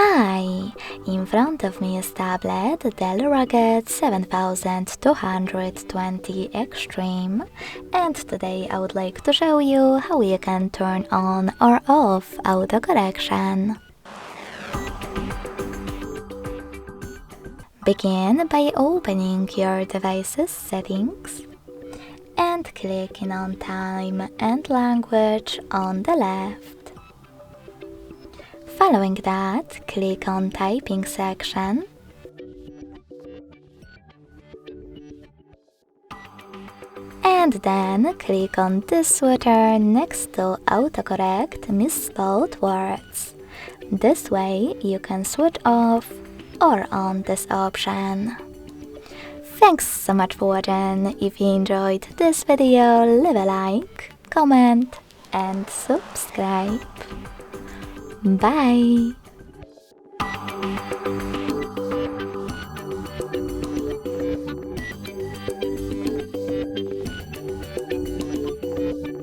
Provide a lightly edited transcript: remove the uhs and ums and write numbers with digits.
Hi! In front of me is tablet DELL RUGGED 7220 Extreme, and today I would like to show you how you can turn on or off autocorrection. Begin by opening your device's settings and clicking on Time and Language on the left. Following that, click on Typing section and then click on this switcher next to autocorrect misspelled words. This way you can switch off or on this option. Thanks so much for watching. If you enjoyed this video, leave a like, comment and subscribe. Bye!